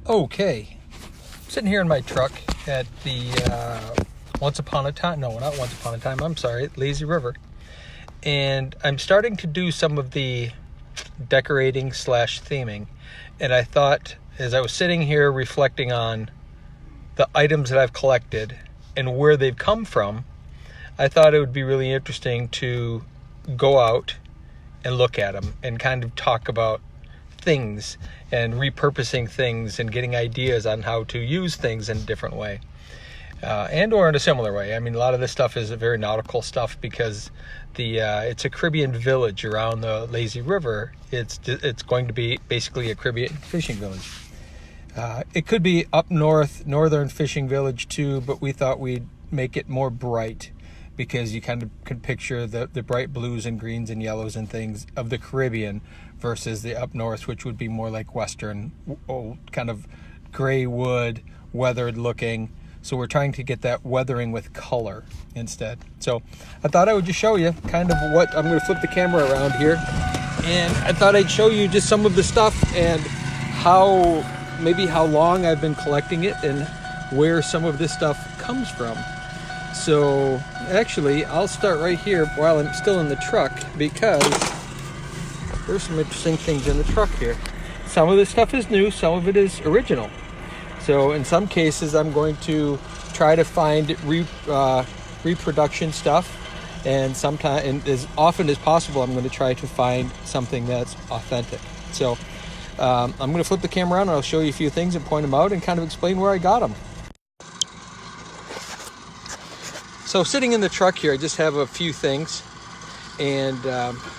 Okay, sitting here in my truck at the once upon a time, no, not once upon a time, I'm sorry, Lazy River. And I'm starting to do some of the decorating / theming. And I thought, as I was sitting here reflecting on the items that I've collected and where they've come from, I thought it would be really interesting to go out and look at them and kind of talk about things and repurposing things and getting ideas on how to use things in a different way, and or in a similar way. I mean, a lot of this stuff is very nautical stuff because it's a Caribbean village around the Lazy River. It's going to be basically a Caribbean fishing village. It could be up northern fishing village too, but we thought we'd make it more bright because you kind of can picture the bright blues and greens and yellows and things of the Caribbean versus the up north, which would be more like Western, old kind of gray wood, weathered looking. So we're trying to get that weathering with color instead. So I thought I would just show you kind of what, I'm going to flip the camera around here, and I thought I'd show you just some of the stuff and maybe how long I've been collecting it and where some of this stuff comes from. So actually, I'll start right here while I'm still in the truck because there's some interesting things in the truck here. Some of this stuff is new, some of it is original. So in some cases, I'm going to try to find reproduction stuff, and sometimes, and as often as possible, I'm going to try to find something that's authentic. So I'm going to flip the camera around and I'll show you a few things and point them out and kind of explain where I got them. So sitting in the truck here, I just have a few things, and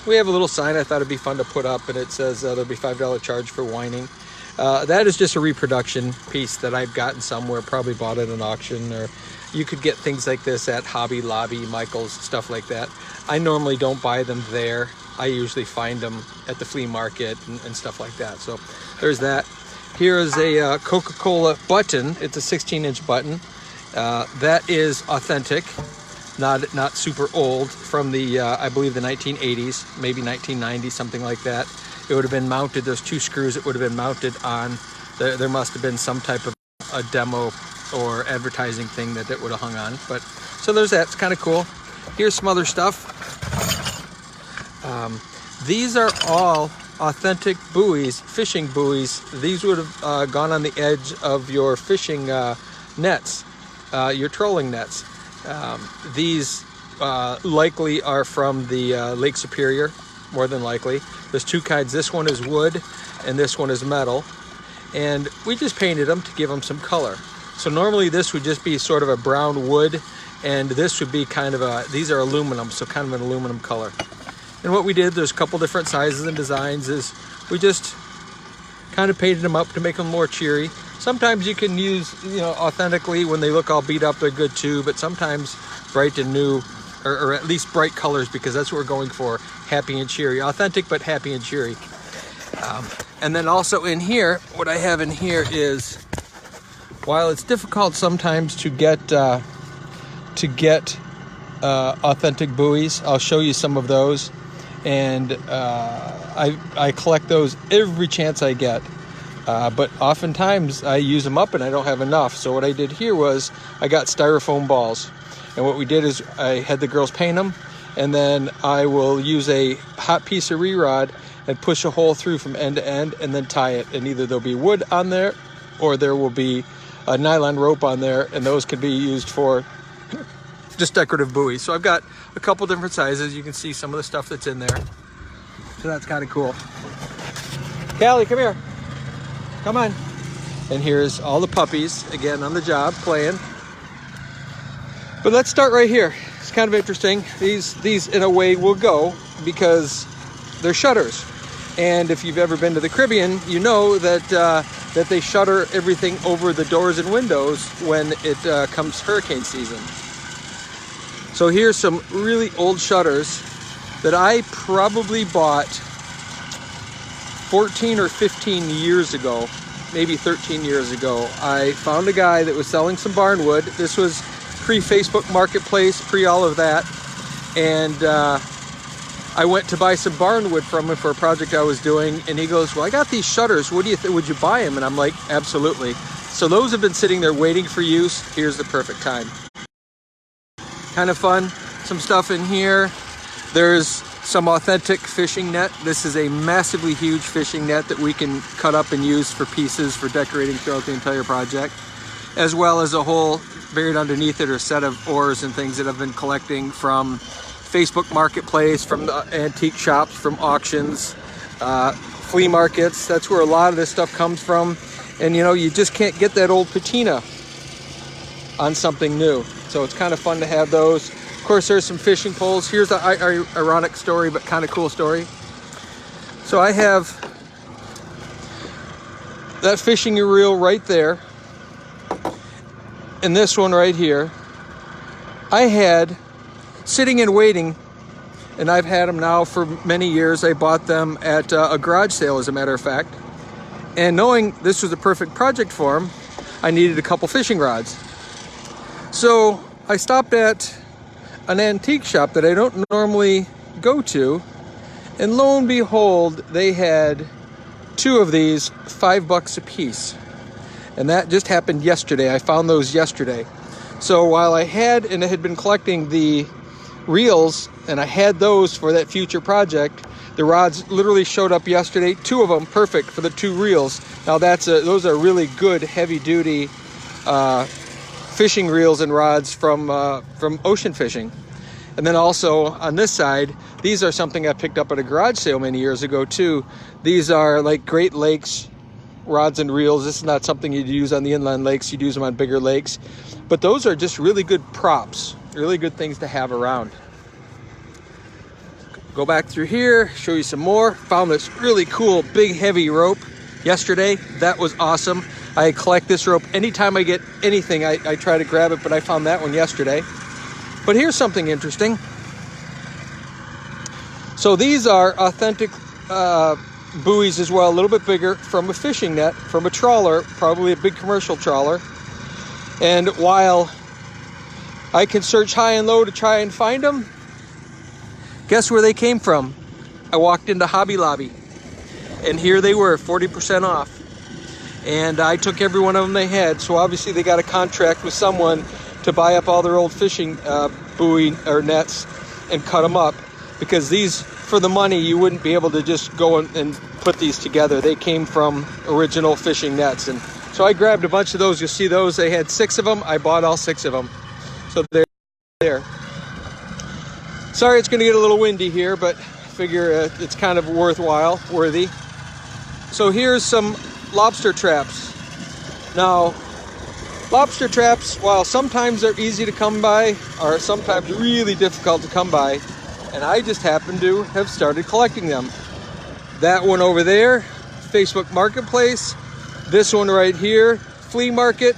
we have a little sign I thought it'd be fun to put up, and it says there'll be $5 charge for whining. That is just a reproduction piece that I've gotten somewhere, probably bought at an auction, or you could get things like this at Hobby Lobby, Michael's, stuff like that. I normally don't buy them there. I usually find them at the flea market and stuff like that. So there's that. Here is a Coca-Cola button. It's a 16-inch button. That is authentic, not super old, from the I believe the 1980s, maybe 1990, something like that. It would have been mounted, those two screws, it would have been mounted on, there must have been some type of a demo or advertising thing that it would have hung on. But so there's that, it's kind of cool. Here's some other stuff. These are all authentic buoys, fishing buoys. These would have gone on the edge of your fishing nets, your trolling nets. These likely are from the Lake Superior, more than likely. There's two kinds. This one is wood and this one is metal. And we just painted them to give them some color. So normally this would just be sort of a brown wood, and this would be kind of these are aluminum, so kind of an aluminum color. And what we did, there's a couple different sizes and designs, is we just kind of painted them up to make them more cheery. Sometimes you can use, authentically, when they look all beat up, they're good too, but sometimes bright and new, or at least bright colors, because that's what we're going for, happy and cheery. Authentic, but happy and cheery. And then also in here, what I have in here is, while it's difficult sometimes to get authentic buoys, I'll show you some of those. And I collect those every chance I get. But oftentimes I use them up and I don't have enough. So what I did here was I got styrofoam balls. And what we did is I had the girls paint them, and then I will use a hot piece of re-rod and push a hole through from end to end and then tie it. And either there'll be wood on there or there will be a nylon rope on there, and those can be used for just decorative buoys. So I've got a couple different sizes. You can see some of the stuff that's in there. So that's kind of cool. Callie, come here. Come on. And here's all the puppies, again, on the job, playing. But let's start right here. It's kind of interesting. These in a way will go because they're shutters. And if you've ever been to the Caribbean, you know that they shutter everything over the doors and windows when it comes hurricane season. So here's some really old shutters that I probably bought 14 or 15 years ago, maybe 13 years ago. I found a guy that was selling some barnwood. This was pre-Facebook Marketplace, pre all of that. And I went to buy some barn wood from him for a project I was doing, and he goes, well, I got these shutters. What do you think? Would you buy them? And I'm like, absolutely. So those have been sitting there waiting for use. Here's the perfect time. Kind of fun. Some stuff in here. There's some authentic fishing net. This is a massively huge fishing net that we can cut up and use for pieces for decorating throughout the entire project, as well as a whole buried underneath it are a set of oars and things that I've been collecting from Facebook Marketplace, from the antique shops, from auctions, flea markets. That's where a lot of this stuff comes from. And you know, you just can't get that old patina on something new. So it's kind of fun to have those. Of course, there's some fishing poles. Here's the ironic story, but kind of cool story. So I have that fishing reel right there, and this one right here. I had sitting and waiting, and I've had them now for many years. I bought them at a garage sale, as a matter of fact. And knowing this was a perfect project for them, I needed a couple fishing rods. So I stopped at an antique shop that I don't normally go to, and lo and behold, they had two of these, $5 a piece. And that just happened yesterday. I found those yesterday. So while I had been collecting the reels, and I had those for that future project, the rods literally showed up yesterday. Two of them, perfect for the two reels. Now those are really good heavy-duty fishing reels and rods from ocean fishing. And then also on this side, these are something I picked up at a garage sale many years ago too. These are like Great Lakes rods and reels. This is not something you'd use on the inland lakes. You'd use them on bigger lakes. But those are just really good props, really good things to have around. Go back through here, show you some more. Found this really cool, big, heavy rope yesterday. That was awesome. I collect this rope anytime I get anything. I try to grab it, but I found that one yesterday. But here's something interesting. So these are authentic buoys as well, a little bit bigger, from a fishing net, from a trawler, probably a big commercial trawler. And while I can search high and low to try and find them, guess where they came from? I walked into Hobby Lobby, and here they were, 40% off. And I took every one of them they had. So obviously they got a contract with someone to buy up all their old fishing buoy or nets and cut them up, because these, for the money, you wouldn't be able to just go and put these together. They came from original fishing nets. And so I grabbed a bunch of those. You'll see those. They had 6 of them. I bought all 6 of them. So they're there. Sorry it's going to get a little windy here, but I figure it's kind of worthy. So here's some lobster traps. Now, lobster traps, while sometimes they're easy to come by, are sometimes really difficult to come by. And I just happen to have started collecting them. That one over there, Facebook Marketplace. This one right here, flea market.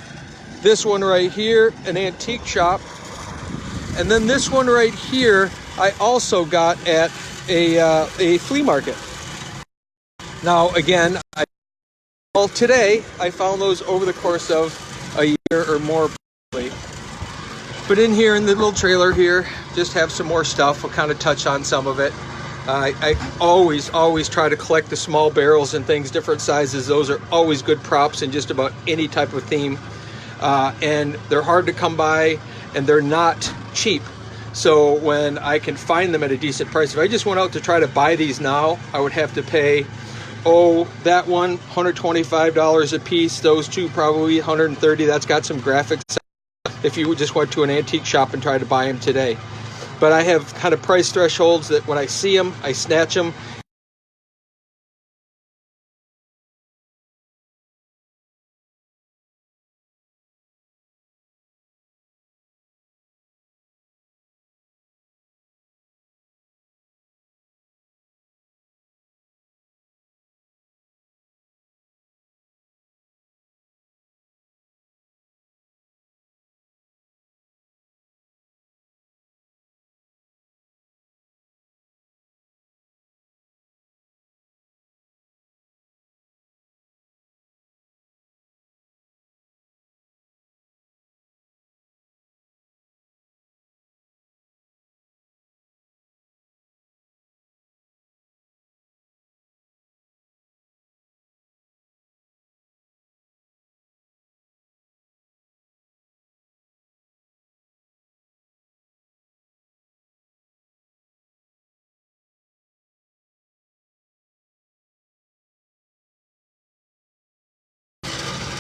This one right here, an antique shop. And then this one right here, I also got at a flea market. Now again, today I found those over the course of a year or more. But in here in the little trailer here, just have some more stuff. We'll kind of touch on some of it. I always try to collect the small barrels and things, different sizes. Those are always good props in just about any type of theme. And they're hard to come by, and they're not cheap. So when I can find them at a decent price, if I just went out to try to buy these now, I would have to pay, that one, $125 a piece. Those two probably $130. That's got some graphics if you just went to an antique shop and tried to buy them today. But I have kind of price thresholds that when I see them, I snatch them.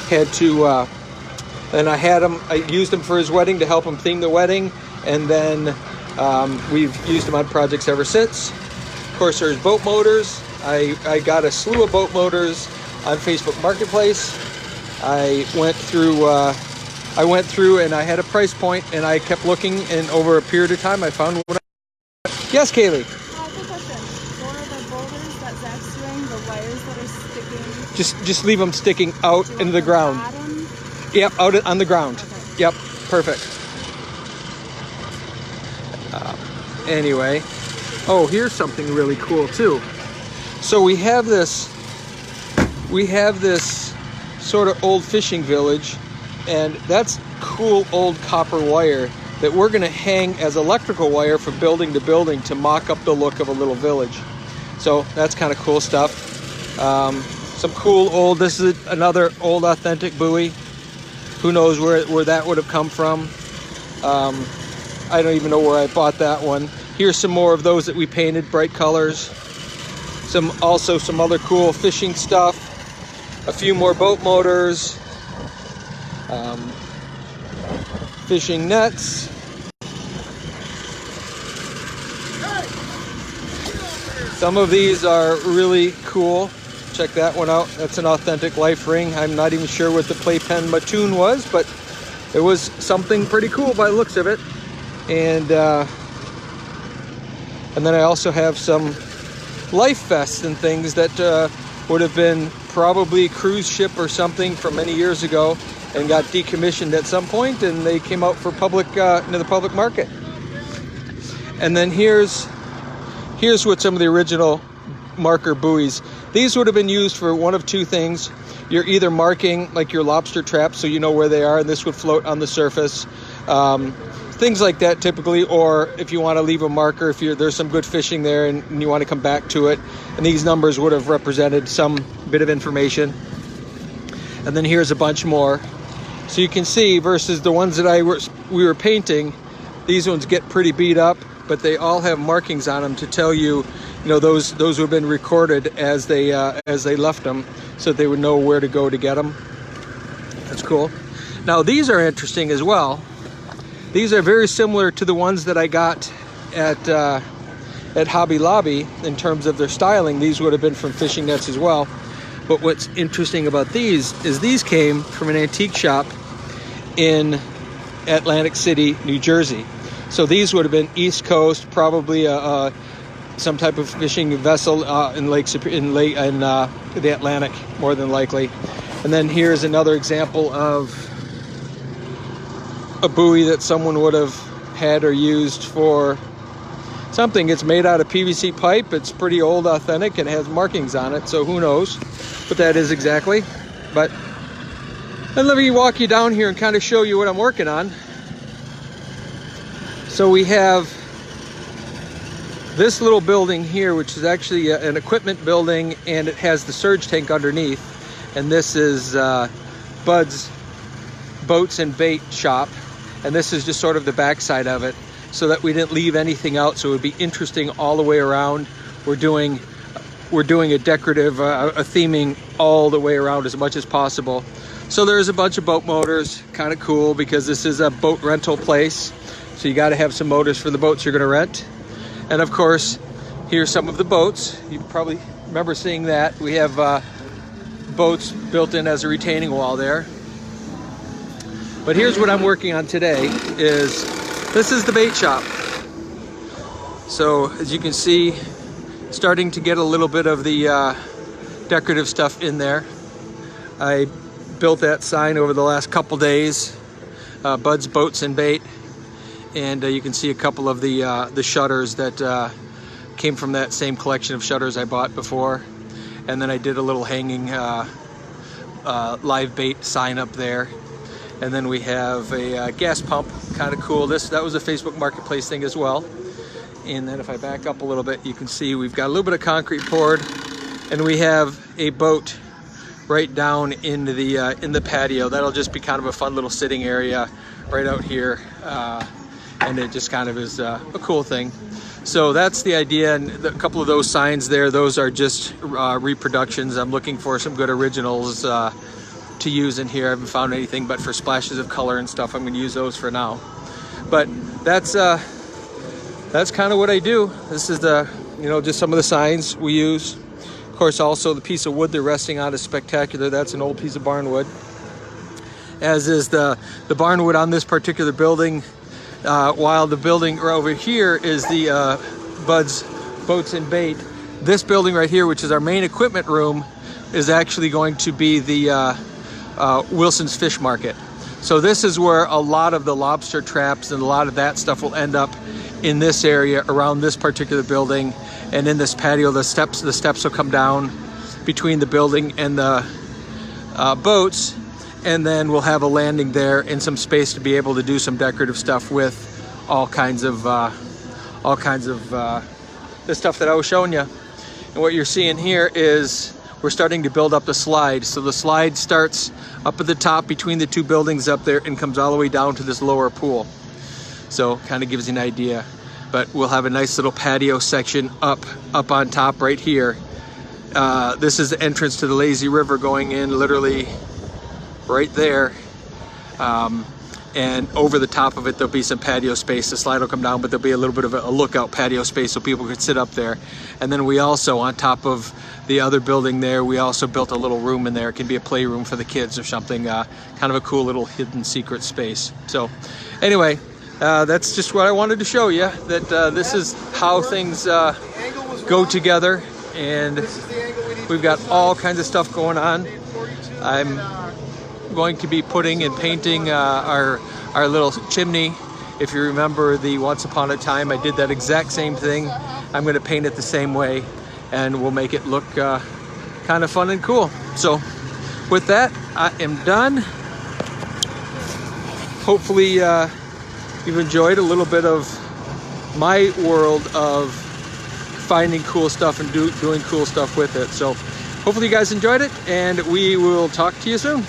had to, and I used them for his wedding to help him theme the wedding, and then we've used them on projects ever since. Of course, there's boat motors. I got a slew of boat motors on Facebook Marketplace. I went through and I had a price point, and I kept looking, and over a period of time I found one. Yes, Kaylee? Quick question. For the boulders that Zach's doing, the wires that are sticking... Just leave them sticking out into the ground. Yep, out on the ground. Okay. Yep, perfect. Anyway, oh, here's something really cool too. So we have this sort of old fishing village, and that's cool old copper wire that we're going to hang as electrical wire from building to building to mock up the look of a little village. So that's kind of cool stuff. Some cool old, this is another old authentic buoy. Who knows where that would have come from. I don't even know where I bought that one. Here's some more of those that we painted, bright colors. Also some other cool fishing stuff. A few more boat motors. Fishing nets. Some of these are really cool. Check that one out. That's an authentic life ring. I'm not even sure what the playpen Mattoon was, but it was something pretty cool by the looks of it. And then I also have some life vests and things that would have been probably cruise ship or something from many years ago, and got decommissioned at some point, and they came out for public into the public market. And then here's what some of the original marker buoys. These would have been used for one of two things. You're either marking like your lobster traps, so you know where they are, and this would float on the surface. Things like that typically, or if you want to leave a marker, if there's some good fishing there and you want to come back to it, and these numbers would have represented some bit of information. And then here's a bunch more. So you can see, versus the ones that we were painting, these ones get pretty beat up, but they all have markings on them to tell you, those who have been recorded as they left them, so they would know where to go to get them. That's cool. Now these are interesting as well. These are very similar to the ones that I got at Hobby Lobby in terms of their styling. These would have been from fishing nets as well. But what's interesting about these is these came from an antique shop in Atlantic City, New Jersey. So these would have been East Coast, probably some type of fishing vessel in the Atlantic, more than likely. And then here's another example of a buoy that someone would have had or used for something. It's made out of PVC pipe. It's pretty old, authentic, and has markings on it, so who knows what that is exactly. But let me walk you down here and kind of show you what I'm working on. So we have this little building here, which is actually an equipment building, and it has the surge tank underneath. And this is Bud's Boats and Bait shop, and this is just sort of the backside of it, so that we didn't leave anything out, so it would be interesting all the way around. We're doing a decorative a theming all the way around as much as possible. So there's a bunch of boat motors, kind of cool, because this is a boat rental place, so you got to have some motors for the boats you're going to rent. And of course, here's some of the boats. You probably remember seeing that. We have boats built in as a retaining wall there. But here's what I'm working on today. This is the bait shop. So as you can see, starting to get a little bit of the decorative stuff in there. I built that sign over the last couple days, Bud's Boats and Bait, and you can see a couple of the shutters that came from that same collection of shutters I bought before. And then I did a little hanging live bait sign up there. And then we have a gas pump, kind of cool. That was a Facebook Marketplace thing as well. And then if I back up a little bit, you can see we've got a little bit of concrete poured, and we have a boat right down into the patio. That'll just be kind of a fun little sitting area right out here, and it just kind of is a cool thing. So that's the idea, and a couple of those signs there, those are just reproductions. I'm looking for some good originals to use in here. I haven't found anything, but for splashes of color and stuff, I'm going to use those for now. But that's kind of what I do. This is the, you know, just some of the signs we use. Of course, also the piece of wood they're resting on is spectacular. That's an old piece of barnwood, as is the barnwood on this particular building. While the building over here is the Bud's Boats and Bait. This building right here, which is our main equipment room, is actually going to be the Wilson's Fish Market. So this is where a lot of the lobster traps and a lot of that stuff will end up, in this area around this particular building. And in this patio, the steps will come down between the building and the boats, and then we'll have a landing there and some space to be able to do some decorative stuff with all kinds of the stuff that I was showing you. And what you're seeing here is we're starting to build up the slide. So the slide starts up at the top between the two buildings up there and comes all the way down to this lower pool. So kind of gives you an idea. But we'll have a nice little patio section up on top right here. This is the entrance to the lazy river going in literally right there. And over the top of it, there'll be some patio space. The slide will come down, but there'll be a little bit of a lookout patio space so people could sit up there. And then we also, on top of the other building there, we also built a little room in there. It can be a playroom for the kids or something, kind of a cool little hidden secret space. So anyway, that's just what I wanted to show you, that this is how things go together. And we've got all kinds of stuff going on. I'm going to be putting and painting our little chimney. If you remember the Once Upon a Time, I did that exact same thing. I'm going to paint it the same way, and we'll make it look kind of fun and cool. So with that, I am done. Hopefully you've enjoyed a little bit of my world of finding cool stuff and doing cool stuff with it. So hopefully you guys enjoyed it, and we will talk to you soon.